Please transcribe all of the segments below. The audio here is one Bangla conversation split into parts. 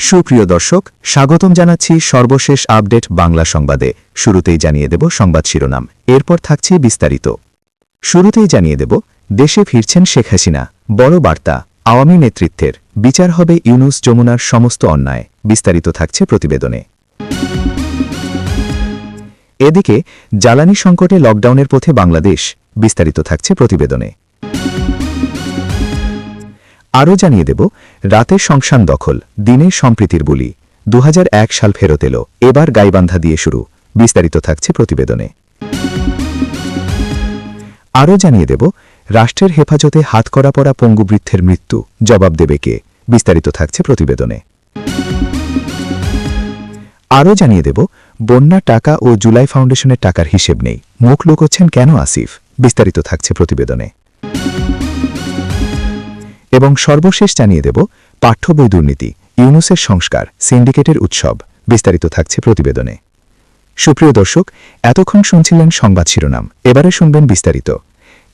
সুপ্রিয় দর্শক, স্বাগতম জানাচ্ছি সর্বশেষ আপডেট বাংলা সংবাদে। শুরুতেই জানিয়ে দেব সংবাদ শিরোনাম, এরপর থাকছে বিস্তারিত। শুরুতেই জানিয়ে দেব, দেশে ফিরছেন শেখ হাসিনা, বড় বার্তা, আওয়ামী নেতৃত্বের বিচার হবে ইউনুস যমুনার সমস্ত অন্যায়। বিস্তারিত থাকছে প্রতিবেদনে। এদিকে জ্বালানি সংকটে লকডাউনের পথে বাংলাদেশ, বিস্তারিত থাকছে প্রতিবেদনে। আরও জানিয়ে দেব, রাতে সংসান দখল, দিনে সম্প্রীতির বুলি, 2001 সাল ফেরত এলো, এবার গাইবান্ধা দিয়ে শুরু। বিস্তারিত থাকছে প্রতিবেদনে। আরও জানিয়ে দেব, রাষ্ট্রের হেফাজতে হাতকড়া পরা পঙ্গু বৃদ্ধের মৃত্যু, জবাব দেবে কে? বিস্তারিত থাকছে প্রতিবেদনে। আরও জানিয়ে দেব, বন্যা টাকা ও জুলাই ফাউন্ডেশনের টাকার হিসেব নেই, মুখ লুকোচ্ছেন কেন আসিফ? বিস্তারিত থাকছে প্রতিবেদনে। এবং সর্বশেষ জানিয়ে দেব, পাঠ্য বই দুর্নীতি, ইউনুসের সংস্কার, সিন্ডিকেটের উৎসব। বিস্তারিত থাকছে প্রতিবেদনে। সুপ্রিয় দর্শক, এতক্ষণ শুনছিলেন সংবাদ শিরোনাম, এবারে শুনবেন বিস্তারিত।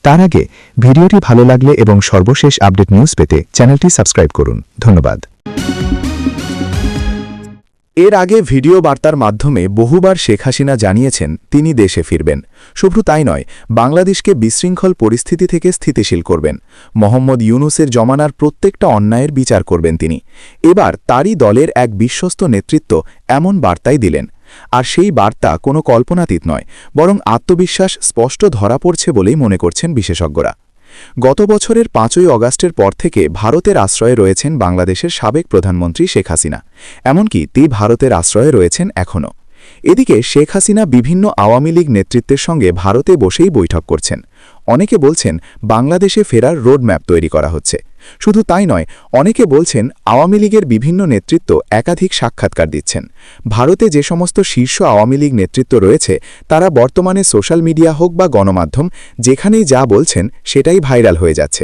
তার আগে ভিডিওটি ভালো লাগলে এবং সর্বশেষ আপডেট নিউজ পেতে চ্যানেলটি সাবস্ক্রাইব করুন। ধন্যবাদ। এর আগে ভিডিও বার্তার মাধ্যমে বহুবার শেখ হাসিনা জানিয়েছেন তিনি দেশে ফিরবেন। শুধু তাই নয়, বাংলাদেশকে বিশৃঙ্খল পরিস্থিতি থেকে স্থিতিশীল করবেন। মোহাম্মদ ইউনুসের জমানার প্রত্যেকটা অন্যায়ের বিচার করবেন তিনি। এবার তারই দলের এক বিশ্বস্ত নেতৃত্ব এমন বার্তাই দিলেন। আর সেই বার্তা কোনো কল্পনাতীত নয়, বরং আত্মবিশ্বাস স্পষ্ট ধরা পড়ছে বলেই মনে করছেন বিশেষজ্ঞরা। গত বছরের 5ই অগাস্টের পর থেকে ভারতের আশ্রয়ে রয়েছেন বাংলাদেশের সাবেক প্রধানমন্ত্রী শেখ হাসিনা। এমনকি তিনি ভারতের আশ্রয়ে রয়েছেন এখনও। এদিকে শেখ হাসিনা বিভিন্ন আওয়ামী লীগ নেতৃত্বের সঙ্গে ভারতে বসেই বৈঠক করছেন। অনেকে বলছেন বাংলাদেশে ফেরার রোডম্যাপ তৈরি করা হচ্ছে। শুধু তাই নয়, অনেকে বলছেন আওয়ামী লীগের বিভিন্ন নেতৃত্ব একাধিক সাক্ষাৎকার দিচ্ছেন। ভারতে যে সমস্ত শীর্ষ আওয়ামী লীগ নেতৃত্ব রয়েছে তারা বর্তমানে সোশ্যাল মিডিয়া হোক বা গণমাধ্যম, যেখানেই যা বলছেন সেটাই ভাইরাল হয়ে যাচ্ছে।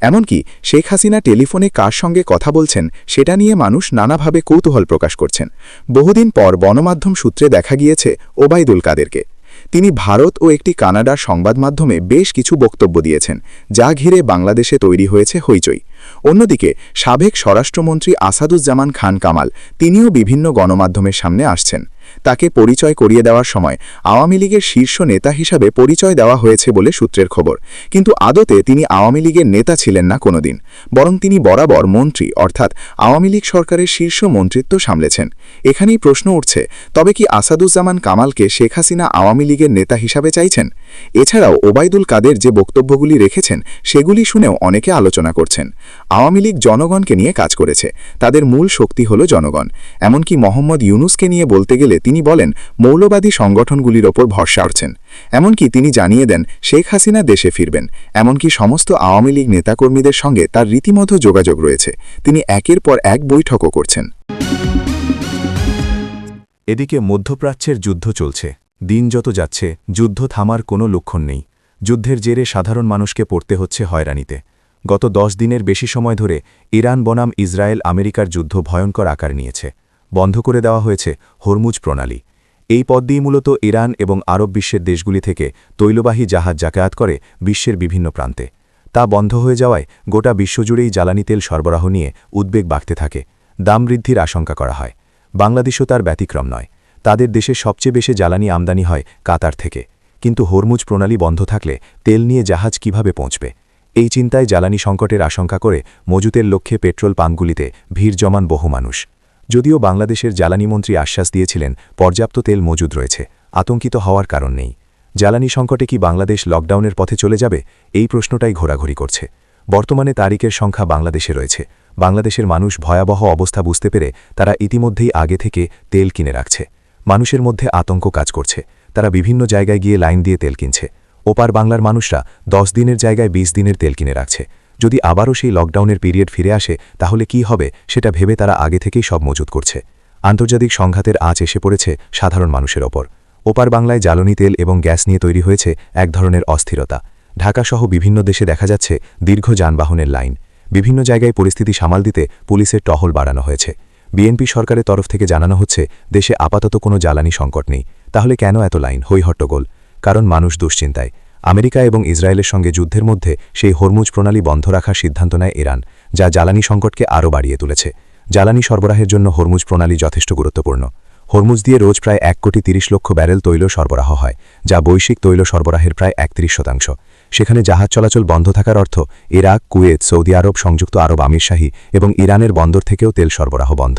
এমনকি শেখ হাসিনা টেলিফোনে কার সঙ্গে কথা বলছেন সেটা নিয়ে মানুষ নানাভাবে কৌতূহল প্রকাশ করছেন। বহুদিন পর গণমাধ্যম সূত্রে দেখা গিয়েছে ওবায়দুল কাদেরকে। তিনি ভারত ও একটি কানাডার সংবাদ মাধ্যমে বেশ কিছু বক্তব্য দিয়েছেন, যা ঘিরে বাংলাদেশে তৈরি হয়েছে হইচই। অন্যদিকে সাবেক স্বরাষ্ট্রমন্ত্রী আসাদুজ্জামান খান কামাল তিনিও বিভিন্ন গণমাধ্যমের সামনে আসছেন। তাকে পরিচয় করিয়ে দেওয়ার সময় আওয়ামী লীগের শীর্ষ নেতা হিসাবে পরিচয় দেওয়া হয়েছে বলে সূত্রের খবর, কিন্তু আদতে তিনি আওয়ামী লীগের নেতা ছিলেন না কোনোদিন, বরং তিনি বরাবর মন্ত্রী অর্থাৎ আওয়ামী লীগ সরকারের শীর্ষ মন্ত্রিত্ব সামলেছেন। এখানেই প্রশ্ন উঠছে, তবে কি আসাদুজ্জামান কামালকে শেখ হাসিনা আওয়ামী লীগের নেতা হিসাবে চাইছেন? এছাড়াও ওবায়দুল কাদের যে বক্তব্যগুলি রেখেছেন সেগুলি শুনেও অনেকে আলোচনা করছেন। আওয়ামী লীগ জনগণকে নিয়ে কাজ করেছে, তাদের মূল শক্তি হল জনগণ। এমনকি মোহাম্মদ ইউনুসকে নিয়ে বলতে গেলে তিনি বলেন মৌলবাদী সংগঠনগুলির ওপর ভরসা করছেন। এমনকি তিনি জানিয়ে দেন শেখ হাসিনা দেশে ফিরবেন। এমনকি সমস্ত আওয়ামী লীগ নেতাকর্মীদের সঙ্গে তার রীতিমতো যোগাযোগ রয়েছে। তিনি একের পর এক বৈঠকও করছেন। এদিকে মধ্যপ্রাচ্যের যুদ্ধ চলছে। দিন যত যাচ্ছে যুদ্ধ থামার কোনো লক্ষণ নেই। যুদ্ধের জেরে সাধারণ মানুষকে পড়তে হচ্ছে হয়রানিতে। গত 10 দিনের বেশি সময় ধরে ইরান বনাম ইসরায়েল আমেরিকার যুদ্ধ ভয়ঙ্কর আকার নিয়েছে। বন্ধ করে দেওয়া হয়েছে হরমুজ প্রণালী। এই পথ দিয়ে মূলত ইরান এবং আরব বিশ্বের দেশগুলি থেকে তৈলবাহী জাহাজ যাতায়াত করে বিশ্বের বিভিন্ন প্রান্তে। তা বন্ধ হয়ে যাওয়ায় গোটা বিশ্বজুড়েই জ্বালানি তেল সরবরাহ নিয়ে উদ্বেগ বাড়তে থাকে। দাম বৃদ্ধির আশঙ্কা করা হয়। বাংলাদেশও তার ব্যতিক্রম নয়। তাদের দেশে সবচেয়ে বেশি জ্বালানি আমদানি হয় কাতার থেকে। কিন্তু হরমুজ প্রণালী বন্ধ থাকলে তেল নিয়ে জাহাজ কিভাবে পৌঁছবে? এই চিন্তায় জ্বালানি সংকটের আশঙ্কা করে মজুতের লক্ষ্যে পেট্রোল পাম্পগুলিতে ভিড় জমান বহু মানুষ। যদিও বাংলাদেশের জ্বালানিমন্ত্রী আশ্বাস দিয়েছিলেন পর্যাপ্ত তেল মজুদ রয়েছে, আতঙ্কিত হওয়ার কারণ নেই। জ্বালানি সংকটে কি বাংলাদেশ লকডাউনের পথে চলে যাবে? এই প্রশ্নটাই ঘোরাঘুরি করছে। বর্তমানে তারিখের সংখ্যা বাংলাদেশে রয়েছে। বাংলাদেশের মানুষ ভয়াবহ অবস্থা বুঝতে পেরে তারা ইতিমধ্যেই আগে থেকে তেল কিনে রাখছে। মানুষের মধ্যে আতঙ্ক কাজ করছে। তারা বিভিন্ন জায়গায় গিয়ে লাইন দিয়ে তেল কিনছে। ওপার বাংলার মানুষরা 10 দিনের জায়গায় 20 দিনের তেল কিনে রাখছে। যদি আবারও সেই লকডাউনের পিরিয়ড ফিরে আসে তাহলে কি হবে সেটা ভেবে তারা আগে থেকেই সব মজুত করছে। আন্তর্জাতিক সংঘাতের আঁচ এসে পড়েছে সাধারণ মানুষের ওপর। ওপার বাংলায় জ্বালানি তেল এবং গ্যাস নিয়ে তৈরি হয়েছে এক ধরনের অস্থিরতা। ঢাকাসহ বিভিন্ন দেশে দেখা যাচ্ছে দীর্ঘ যানবাহনের লাইন। বিভিন্ন জায়গায় পরিস্থিতি সামাল দিতে পুলিশের টহল বাড়ানো হয়েছে। বিএনপি সরকারের তরফ থেকে জানানো হচ্ছে দেশে আপাতত কোনো জ্বালানি সংকট নেই। তাহলে কেন এত লাইন, হইহট্টগোল? কারণ মানুষ দুশ্চিন্তায়। আমেরিকা এবং ইসরায়েলের সঙ্গে যুদ্ধের মধ্যে সেই হরমুজ প্রণালী বন্ধ রাখার সিদ্ধান্ত নেয় ইরান, যা জ্বালানি সংকটকে আরও বাড়িয়ে তুলেছে। জ্বালানি সরবরাহের জন্য হরমুজ প্রণালী যথেষ্ট গুরুত্বপূর্ণ। হরমুজ দিয়ে রোজ প্রায় 1,30,00,000 ব্যারেল তৈল সরবরাহ হয়, যা বৈশ্বিক তৈল সরবরাহের প্রায় 31%। সেখানে জাহাজ চলাচল বন্ধ থাকার অর্থ ইরাক, কুয়েত, সৌদি আরব, সংযুক্ত আরব আমিরশাহী এবং ইরানের বন্দর থেকেও তেল সরবরাহ বন্ধ।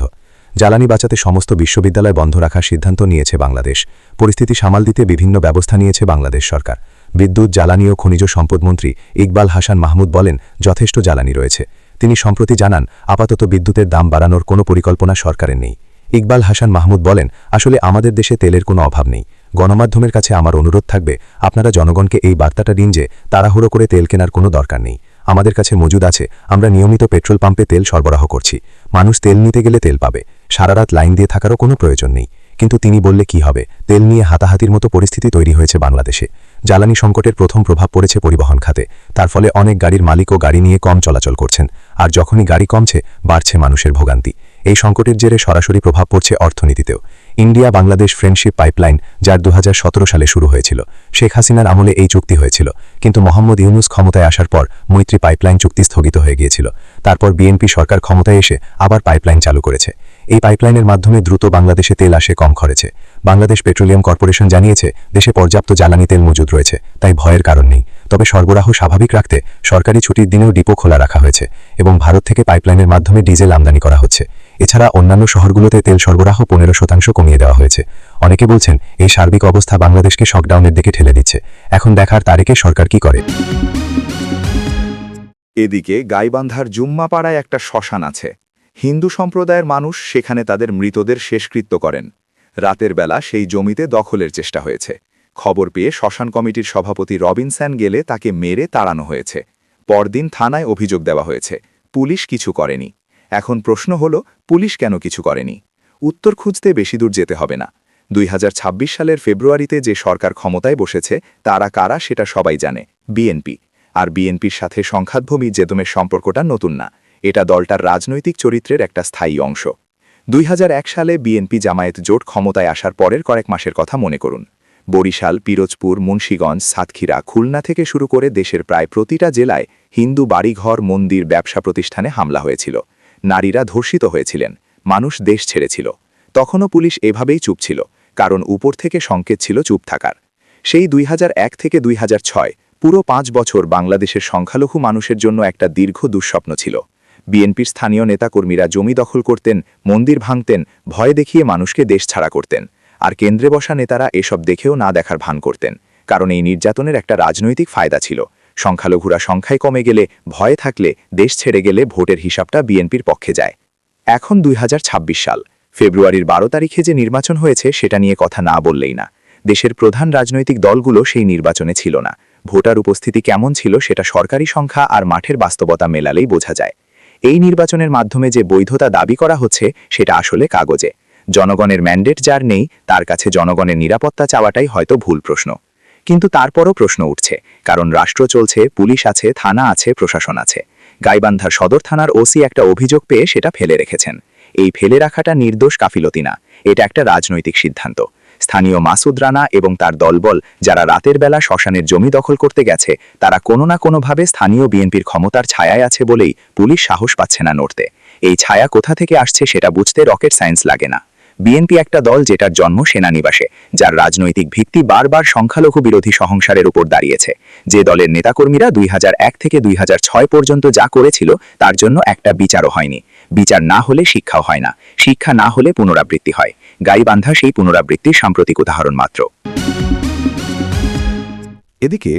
জ্বালানি বাঁচাতে সমস্ত বিশ্ববিদ্যালয় বন্ধ রাখার সিদ্ধান্ত নিয়েছে বাংলাদেশ। পরিস্থিতি সামাল দিতে বিভিন্ন ব্যবস্থা নিয়েছে বাংলাদেশ সরকার। বিদ্যুৎ, জ্বালানি ও খনিজ সম্পদমন্ত্রী ইকবাল হাসান মাহমুদ বলেন, যথেষ্ট জ্বালানি রয়েছে। তিনি সম্প্রতি জানান, আপাতত বিদ্যুতের দাম বাড়ানোর কোনো পরিকল্পনা সরকারের নেই। ইকবাল হাসান মাহমুদ বলেন, আসলে আমাদের দেশে তেলের কোনো অভাব নেই। গণমাধ্যমের কাছে আমার অনুরোধ থাকবে, আপনারা জনগণকে এই বার্তাটা দিন যে তাড়াহুড়ো করে তেল কেনার কোনো দরকার নেই। আমাদের কাছে মজুদ আছে, আমরা নিয়মিত পেট্রোল পাম্পে তেল সরবরাহ করছি। মানুষ তেল নিতে গেলে তেল পাবে, সারারাত লাইন দিয়ে থাকারও কোনো প্রয়োজন নেই। কিন্তু তিনি বললে কি হবে, তেল নিয়ে হাতাহাতির মতো পরিস্থিতি তৈরি হয়েছে বাংলাদেশে। জ্বালানি সংকটের প্রথম প্রভাব পড়েছে পরিবহন খাতে। তার ফলে অনেক গাড়ির মালিকও গাড়ি নিয়ে কম চলাচল করছেন, আর যখনই গাড়ি কমছে বাড়ছে মানুষের ভোগান্তি। এই সংকটের জেরে সরাসরি প্রভাব পড়ছে অর্থনীতিতেও। ইন্ডিয়া বাংলাদেশ ফ্রেন্ডশিপ পাইপলাইন, যার 2017 সালে শুরু হয়েছিল, শেখ হাসিনার আমলে এই চুক্তি হয়েছিল, কিন্তু মোহাম্মদ ইউনূস ক্ষমতায় আসার পর মৈত্রী পাইপলাইন চুক্তি স্থগিত হয়ে গিয়েছিল। তারপর বিএনপি সরকার ক্ষমতায় এসে আবার পাইপলাইন চালু করেছে। এই পাইপলাইনের মাধ্যমে দ্রুত বাংলাদেশে তেল আসে কম খরচে। বাংলাদেশ পেট্রোলিয়াম কর্পোরেশন জানিয়েছে, দেশে পর্যাপ্ত জ্বালানি তেল মজুদ রয়েছে, তাই ভয়ের কারণ নেই। তবে সরবরাহ স্বাভাবিক রাখতে সরকারি ছুটির দিনেও ডিপো খোলা রাখা হয়েছে এবং ভারত থেকে পাইপলাইনের মাধ্যমে ডিজেল আমদানি করা হচ্ছে। এছাড়া অন্যান্য শহরগুলোতে তেল সরবরাহ 15% কমিয়ে দেওয়া হয়েছে। অনেকে বলছেন, এই সার্বিক অবস্থা বাংলাদেশকে শকডাউনের দিকে ঠেলে দিচ্ছে। এখন দেখার তারিখে সরকার কি করে। এদিকে গাইবান্ধার জুম্মাপাড়ায় একটা শ্মশান আছে। হিন্দু সম্প্রদায়ের মানুষ সেখানে তাদের মৃতদের শেষকৃত্য করেন। রাতের বেলা সেই জমিতে দখলের চেষ্টা হয়েছে। খবর পেয়ে শ্মশান কমিটির সভাপতি রবিনসন গেলে তাকে মেরে তাড়ানো হয়েছে। পরদিন থানায় অভিযোগ দেওয়া হয়েছে, পুলিশ কিছু করেনি। এখন প্রশ্ন হল, পুলিশ কেন কিছু করেনি? উত্তর খুঁজতে বেশি দূর যেতে হবে না। 2026 সালের ফেব্রুয়ারিতে যে সরকার ক্ষমতায় বসেছে তারা কারা সেটা সবাই জানে, বিএনপি। আর বিএনপির সাথে সংঘাতভূমি জেদমের সম্পর্কটা নতুন না, এটা দলটার রাজনৈতিক চরিত্রের একটা স্থায়ী অংশ। 2001 সালে বিএনপি জামায়াত জোট ক্ষমতায় আসার পরের কয়েক মাসের কথা মনে করুন। বরিশাল, পিরোজপুর, মুন্সিগঞ্জ, সাতক্ষীরা, খুলনা থেকে শুরু করে দেশের প্রায় প্রতিটা জেলায় হিন্দু বাড়িঘর, মন্দির, ব্যবসা প্রতিষ্ঠানে হামলা হয়েছিল। নারীরা ধর্ষিত হয়েছিলেন, মানুষ দেশ ছেড়েছিল। তখনও পুলিশ এভাবেই চুপ ছিল, কারণ উপর থেকে সংকেত ছিল চুপ থাকার। সেই 2001 থেকে 2006 পুরো 5 বছর বাংলাদেশের সংখ্যালঘু মানুষের জন্য একটা দীর্ঘ দুঃস্বপ্ন ছিল। বিএনপির স্থানীয় নেতাকর্মীরা জমি দখল করতেন, মন্দির ভাঙতেন, ভয় দেখিয়ে মানুষকে দেশ ছাড়া করতেন। আর কেন্দ্রে বসা নেতারা এসব দেখেও না দেখার ভান করতেন, কারণ এই নির্যাতনের একটা রাজনৈতিক ফায়দা ছিল। সংখ্যালঘুরা সংখ্যায় কমে গেলে, ভয়ে থাকলে, দেশ ছেড়ে গেলে ভোটের হিসাবটা বিএনপির পক্ষে যায়। এখন 2026 সাল, ফেব্রুয়ারির 12 তারিখে যে নির্বাচন হয়েছে সেটা নিয়ে কথা না বললেই না। দেশের প্রধান রাজনৈতিক দলগুলো সেই নির্বাচনে ছিল না। ভোটার উপস্থিতি কেমন ছিল সেটা সরকারি সংখ্যা আর মাঠের বাস্তবতা মেলালেই বোঝা যায়। এই নির্বাচনের মাধ্যমে যে বৈধতা দাবি করা হচ্ছে সেটা আসলে কাগজে। জনগণের ম্যান্ডেট যার নেই, তার কাছে জনগণের নিরাপত্তা চাওয়াটাই হয়তো ভুল প্রশ্ন। কিন্তু তারপরও প্রশ্ন উঠছে, কারণ রাষ্ট্র চলছে, পুলিশ আছে, থানা আছে, প্রশাসন আছে। গাইবান্ধার সদর থানার ওসি একটা অভিযোগ পেয়ে সেটা ফেলে রেখেছেন। এই ফেলে রাখাটা নির্দোষ গাফিলতি না, এটা একটা রাজনৈতিক সিদ্ধান্ত। স্থানীয় মাসুদ রানা এবং তার দলবল যারা রাতের বেলা শ্মশানের জমি দখল করতে গেছে, তারা কোনো না কোনোভাবে স্থানীয় বিএনপির ক্ষমতার ছায়ায় আছে বলেই পুলিশ সাহস পাচ্ছে না নড়তে। এই ছায়া কোথা থেকে আসছে সেটা বুঝতে রকেট সায়েন্স লাগে না। বিএনপি একটা দল যেটার জন্ম সেনানিবাসে, যার রাজনৈতিক ভিত্তি বারবার সংখ্যালঘু বিরোধী সহিংসারের উপর দাঁড়িয়েছে। যে দলের নেতাকর্মীরা 2001 থেকে 2006 পর্যন্ত যা করেছিল তার জন্য একটা বিচারও হয়নি। বিচার না হলে শিক্ষাও হয় না, শিক্ষা না হলে পুনরাবৃত্তি হয়। গাইবান্ধা সেই পুনরাবৃত্তির সাম্প্রতিক উদাহরণ মাত্র। এদিকে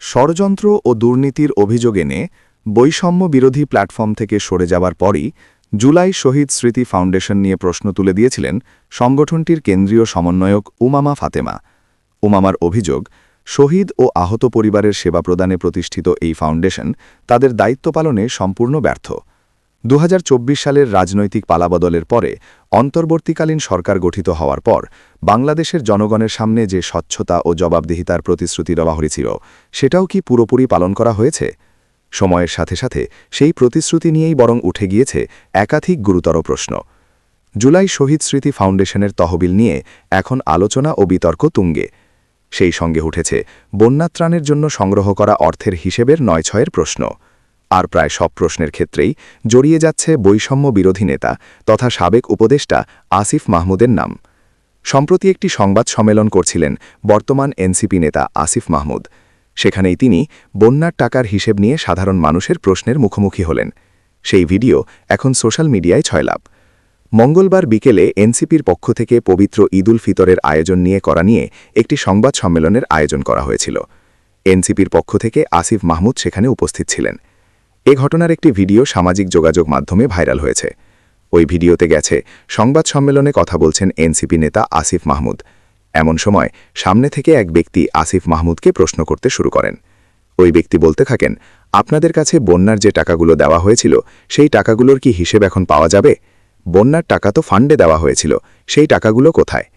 ষড়যন্ত্র ও দুর্নীতির অভিযোগ এনে বৈষম্য বিরোধী প্ল্যাটফর্ম থেকে সরে যাওয়ার পরই জুলাই শহীদ স্মৃতি ফাউন্ডেশন নিয়ে প্রশ্ন তুলে দিয়েছিলেন সংগঠনটির কেন্দ্রীয় সমন্বয়ক উমামা ফাতেমা। উমামার অভিযোগ, শহীদ ও আহত পরিবারের সেবা প্রদানে প্রতিষ্ঠিত এই ফাউন্ডেশন তাদের দায়িত্ব পালনে সম্পূর্ণ ব্যর্থ। 2024 সালের রাজনৈতিক পালাবদলের পরে অন্তর্বর্তীকালীন সরকার গঠিত হওয়ার পর বাংলাদেশের জনগণের সামনে যে স্বচ্ছতা ও জবাবদিহিতার প্রতিশ্রুতি দেওয়া হয়েছিল সেটাও কি পুরোপুরি পালন করা হয়েছে? সময়ের সাথে সাথে সেই প্রতিশ্রুতি নিয়েই বরং উঠে গিয়েছে একাধিক গুরুতর প্রশ্ন। জুলাই শহীদ স্মৃতি ফাউন্ডেশনের তহবিল নিয়ে এখন আলোচনা ও বিতর্ক তুঙ্গে। সেই সঙ্গে উঠেছে বন্যাত্রাণের জন্য সংগ্রহ করা অর্থের হিসেবের 9-6 প্রশ্ন। আর প্রায় সব প্রশ্নের ক্ষেত্রেই জড়িয়ে যাচ্ছে বৈষম্য বিরোধী নেতা তথা সাবেক উপদেষ্টা আসিফ মাহমুদের নাম। সম্প্রতি একটি সংবাদ সম্মেলন করছিলেন বর্তমান এনসিপি নেতা আসিফ মাহমুদ। সেখানেই তিনি বন্যার টাকার হিসেব নিয়ে সাধারণ মানুষের প্রশ্নের মুখোমুখি হলেন। সেই ভিডিও এখন সোশ্যাল মিডিয়ায় ছয়লাভ। মঙ্গলবার বিকেলে এনসিপির পক্ষ থেকে পবিত্র ঈদ উল ফিতরের আয়োজন নিয়ে একটি সংবাদ সম্মেলনের আয়োজন করা হয়েছিল। এনসিপির পক্ষ থেকে আসিফ মাহমুদ সেখানে উপস্থিত ছিলেন। এ ঘটনার একটি ভিডিও সামাজিক যোগাযোগ মাধ্যমে ভাইরাল হয়েছে। ওই ভিডিওতে গেছে সংবাদ সম্মেলনে কথা বলছেন এনসিপি নেতা আসিফ মাহমুদ। এমন সময় সামনে থেকে এক ব্যক্তি আসিফ মাহমুদকে প্রশ্ন করতে শুরু করেন। ওই ব্যক্তি বলতে থাকেন, আপনাদের কাছে বন্যার যে টাকাগুলো দেওয়া হয়েছিল সেই টাকাগুলোর কি হিসেব এখন পাওয়া যাবে? বন্যার টাকা তো ফান্ডে দেওয়া হয়েছিল, সেই টাকাগুলো কোথায়?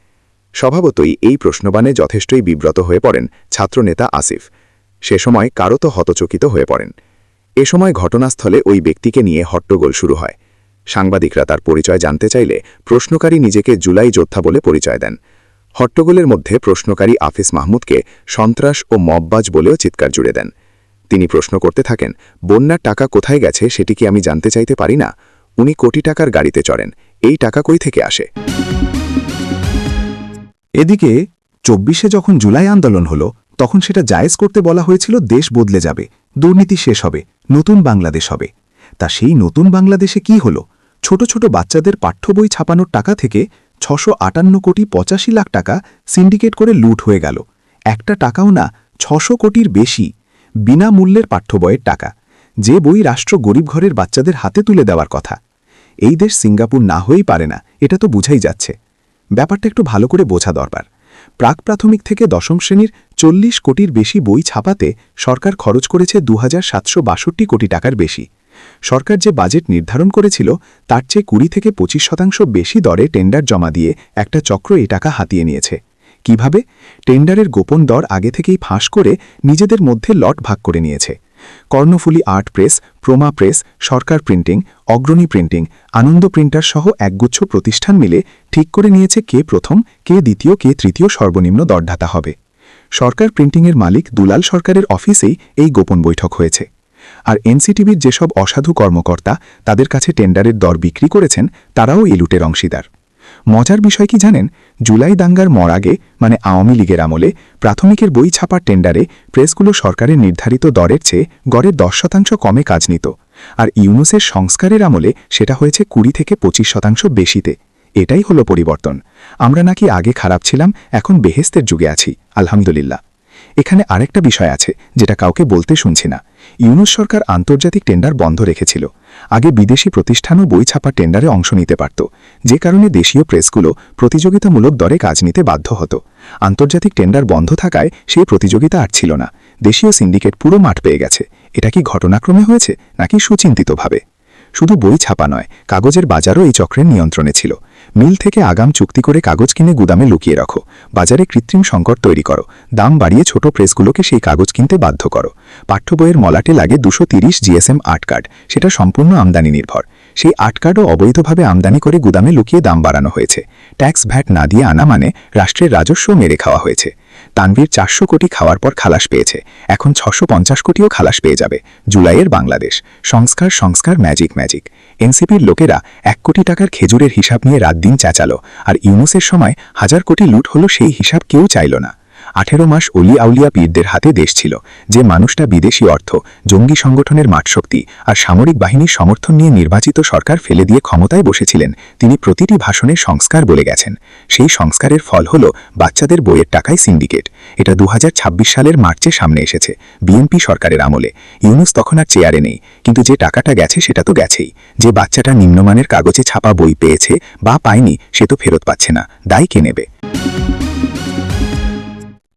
স্বভাবতই এই প্রশ্নবাণে যথেষ্টই বিব্রত হয়ে পড়েন ছাত্রনেতা আসিফ। সে সময় কারো তো হতচকিত হয়ে পড়েন। এ সময় ঘটনাস্থলে ওই ব্যক্তিকে নিয়ে হট্টগোল শুরু হয়। সাংবাদিকরা তার পরিচয় জানতে চাইলে প্রশ্নকারী নিজেকে জুলাই যোদ্ধা বলে পরিচয় দেন। হট্টগোলের মধ্যে প্রশ্নকারী আফিস মাহমুদকে সন্ত্রাস ও মববাজ বলেও চিৎকার জুড়ে দেন। তিনি প্রশ্ন করতে থাকেন, বন্যার টাকা কোথায় গেছে সেটি কি আমি জানতে চাইতে পারি না? উনি কোটি টাকার গাড়িতে চড়েন, এই টাকা কই থেকে আসে? এদিকে ২৪শে যখন জুলাই আন্দোলন হল, তখন সেটা জায়েজ করতে বলা হয়েছিল দেশ বদলে যাবে, দুর্নীতি শেষ হবে, নতুন বাংলাদেশ হবে। তা সেই নতুন বাংলাদেশে কি হল? ছোট ছোট বাচ্চাদের পাঠ্য বই ছাপানোর টাকা থেকে ৬৫৮ কোটি ৮৫ লাখ টাকা সিন্ডিকেট করে লুট হয়ে গেল। একটা টাকাও না, ৬০০ কোটির বেশি বিনামূল্যের পাঠ্য বইয়ের টাকা, যে বই রাষ্ট্র গরিব ঘরের বাচ্চাদের হাতে তুলে দেওয়ার কথা। এই দেশ সিঙ্গাপুর না হয়েই পারে না, এটা তো বুঝাই যাচ্ছে। ব্যাপারটা একটু ভালো করে বোঝা দরকার। প্রাক প্রাথমিক থেকে দশম শ্রেণীর ৪০ কোটির বেশি বই ছাপাতে সরকার খরচ করেছে ২,৭৬২ কোটি টাকার বেশি। সরকার যে বাজেট নির্ধারণ করেছিল তার চেয়ে ২০ থেকে ২৫% বেশি দরে টেন্ডার জমা দিয়ে একটা চক্র এই টাকা হাতিয়ে নিয়েছে। কিভাবে? টেন্ডারের গোপন দর আগে থেকেই ফাঁস করে নিজেদের মধ্যে লট ভাগ করে নিয়েছে। কর্ণফুলী আর্ট প্রেস, প্রমা প্রেস, সরকার প্রিন্টিং, অগ্রণী প্রিন্টিং, আনন্দ প্রিন্টার সহ একগুচ্ছ প্রতিষ্ঠান মিলে ঠিক করে নিয়েছে কে প্রথম, কে দ্বিতীয়, কে তৃতীয় সর্বনিম্ন দরদাতা হবে। সরকার প্রিন্টিংয়ের মালিক দুলাল সরকারের অফিসেই এই গোপন বৈঠক হয়েছে। আর এনসিটিভির যেসব অসাধু কর্মকর্তা তাদের কাছে টেন্ডারের দর বিক্রি করেছেন, তারাও এই লুটের অংশীদার। মজার বিষয় কি জানেন? জুলাই দাঙ্গার মর আগে, মানে আওয়ামী লীগের আমলে, প্রাথমিকের বই ছাপার টেন্ডারে প্রেসগুলো সরকারের নির্ধারিত দরের চেয়ে গড়ে 10% কমে কাজ নিত। আর ইউনুসের সংস্কারের আমলে সেটা হয়েছে ২০ থেকে ২৫% বেশিতে। এটাই হলো পরিবর্তন। আমরা নাকি আগে খারাপ ছিলাম, এখন বেহেস্তের যুগে আছি, আলহামদুলিল্লাহ। এখানে আরেকটা বিষয় আছে যেটা কাউকে বলতে শুনছি না। ইউনুস সরকার আন্তর্জাতিক টেন্ডার বন্ধ রেখেছিল। আগে বিদেশি প্রতিষ্ঠানও বই ছাপা টেন্ডারে অংশ নিতে পারত, যে কারণে দেশীয় প্রেসগুলো প্রতিযোগিতামূলক দরে কাজ নিতে বাধ্য হতো। আন্তর্জাতিক টেন্ডার বন্ধ থাকায় সেই প্রতিযোগিতা আর ছিল না। দেশীয় সিন্ডিকেট পুরো মাঠ পেয়ে গেছে। এটা কি ঘটনাক্রমে হয়েছে নাকি সুচিন্তিতভাবে? শুধু বই ছাপা নয়, কাগজের বাজারও এই চক্রের নিয়ন্ত্রণে ছিল। মিল থেকে আগাম চুক্তি করে কাগজ কিনে গুদামে লুকিয়ে রাখো, বাজারে কৃত্রিম সংকট তৈরি করো, দাম বাড়িয়ে ছোট প্রেসগুলোকে সেই কাগজ কিনতে বাধ্য করো। পাঠ্য বইয়ের মলাটে লাগে ২৩০ জিএসএম আর্ট কার্ড, সেটা সম্পূর্ণ আমদানি নির্ভর। সেই আর্ট কার্ডও অবৈধভাবে আমদানি করে গুদামে লুকিয়ে দাম বাড়ানো হয়েছে। ট্যাক্স ভ্যাট না দিয়ে আনা মানে রাষ্ট্রের রাজস্ব মেরে খাওয়া হয়েছে। তানভীর ৪০০ কোটি খাওয়ার পর খালাস পেয়েছে, এখন ৬৫০ কোটিও খালাস পেয়ে যাবে। জুলাইয়ের বাংলাদেশ, সংস্কার সংস্কার, ম্যাজিক ম্যাজিক। এনসিপির লোকেরা ১ কোটি টাকার খেজুরের হিসাব নিয়ে রাত দিন চেঁচালো, আর ইউনুসের সময় ১,০০০ কোটি লুট হলো, সেই হিসাব কেউ চাইল না। ১৮ মাস অলি আউলিয়া পীরদের হাতে দেশ ছিল। যে মানুষটা বিদেশি অর্থ, জঙ্গি সংগঠনের মাঠশক্তি আর সামরিক বাহিনীর সমর্থন নিয়ে নির্বাচিত সরকার ফেলে দিয়ে ক্ষমতায় বসেছিলেন, তিনি প্রতিটি ভাষণে সংস্কার বলে গেছেন। সেই সংস্কারের ফল হল বাচ্চাদের বইয়ের টাকায় সিন্ডিকেট। এটা ২০২৬ সালের মার্চে সামনে এসেছে, বিএনপি সরকারের আমলে। ইউনুস তখন আর চেয়ারে নেই, কিন্তু যে টাকাটা গেছে সেটা তো গেছেই। যে বাচ্চাটা নিম্নমানের কাগজে ছাপা বই পেয়েছে বা পায়নি, সে তো ফেরত পাচ্ছে না, দায় কে নেবে?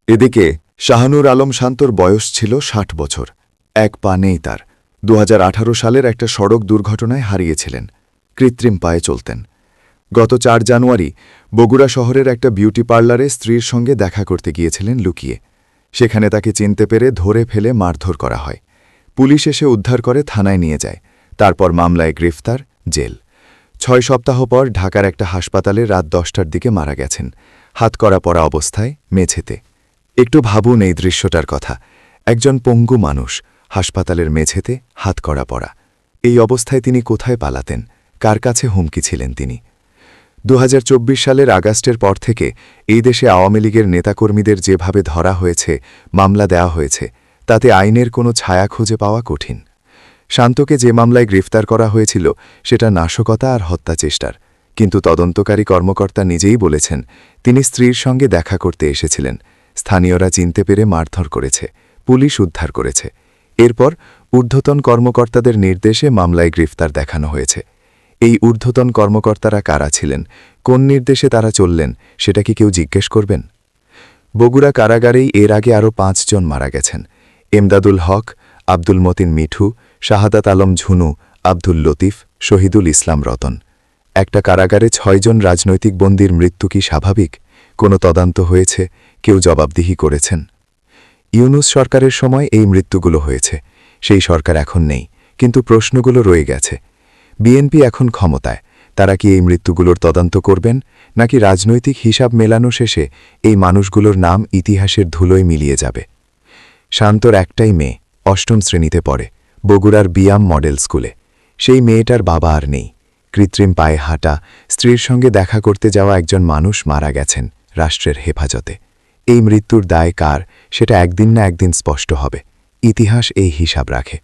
এদিকে শাহানুর আলম শান্তর বয়স ছিল ৬০ বছর। এক পা নেই তার। ২০১৮ সালের একটা সড়ক দুর্ঘটনায় হারিয়েছিলেন। কৃত্রিম পায়ে চলতেন। গত ৪ জানুয়ারি বগুড়া শহরের একটা বিউটি পার্লারে স্ত্রীর সঙ্গে দেখা করতে গিয়েছিলেন লুকিয়ে। সেখানে তাকে চিনতে পেরে ধরে ফেলে মারধর করা হয়। পুলিশ এসে উদ্ধার করে থানায় নিয়ে যায়। তারপর মামলায় গ্রেফতার, জেল। ৬ সপ্তাহ পর ঢাকার একটা হাসপাতালে রাত ১০টার দিকে মারা গেছেন, হাতকড়া পরা অবস্থায় মেঝেতে। একটু ভাবুন এই দৃশ্যটার কথা। একজন পঙ্গু মানুষ হাসপাতালের মেঝেতে হাতকড়া পরা। এই অবস্থায় তিনি কোথায় পালাতেন, কার কাছে হুমকি ছিলেন তিনি? 2024 সালের আগস্টের পর থেকে এই দেশে আওয়ামী লীগের নেতাকর্মীদের যেভাবে ধরা হয়েছে, মামলা দেওয়া হয়েছে, তাতে আইনের কোনো ছায়া খুঁজে পাওয়া কঠিন। শান্তকে যে মামলায় গ্রেফতার করা হয়েছিল সেটা নাশকতা আর হত্যাচেষ্টার, কিন্তু তদন্তকারী কর্মকর্তা নিজেই বলেছেন তিনি স্ত্রীর সঙ্গে দেখা করতে এসেছিলেন। স্থানীয়রা চিনতে পেরে মারধর করেছে, পুলিশ উদ্ধার করেছে। এরপর ঊর্ধ্বতন কর্মকর্তাদের নির্দেশে মামলায় গ্রেফতার দেখানো হয়েছে। এই ঊর্ধ্বতন কর্মকর্তারা কারা ছিলেন, কোন নির্দেশে তারা চললেন, সেটা কি কেউ জিজ্ঞেস করবেন? বগুড়া কারাগারেই এর আগে আরও 5 জন মারা গেছেন। এমদাদুল হক, আব্দুল মতিন মিঠু, শাহাদাত আলম ঝুনু, আব্দুল লতিফ, শহীদুল ইসলাম রতন। একটা কারাগারে 6 জন রাজনৈতিক বন্দীর মৃত্যু কি স্বাভাবিক? কোনো তদন্ত হয়েছে? কেউ জবাবদিহি করেছেন? ইউনূস সরকারের সময় এই মৃত্যুগুলো হয়েছে। সেই সরকার এখন নেই, কিন্তু প্রশ্নগুলো রয়ে গেছে। বিএনপি এখন ক্ষমতায়, তারা কি এই মৃত্যুগুলোর তদন্ত করবেন, নাকি রাজনৈতিক হিসাব মেলানো শেষে এই মানুষগুলোর নাম ইতিহাসের ধুলোয় মিলিয়ে যাবে? শান্তর একটাই মেয়ে, 8ম শ্রেণীতে পড়ে, বগুড়ার বিয়াম মডেল স্কুলে। সেই মেয়েটার বাবা আর নেই। কৃত্রিম পায়ে হাঁটা, স্ত্রীর সঙ্গে দেখা করতে যাওয়া একজন মানুষ মারা গেছেন রাষ্ট্রের হেফাজতে। এই মৃত্যুর দায় কার, সেটা একদিন না একদিন স্পষ্ট হবে। ইতিহাস এই হিসাব রাখে।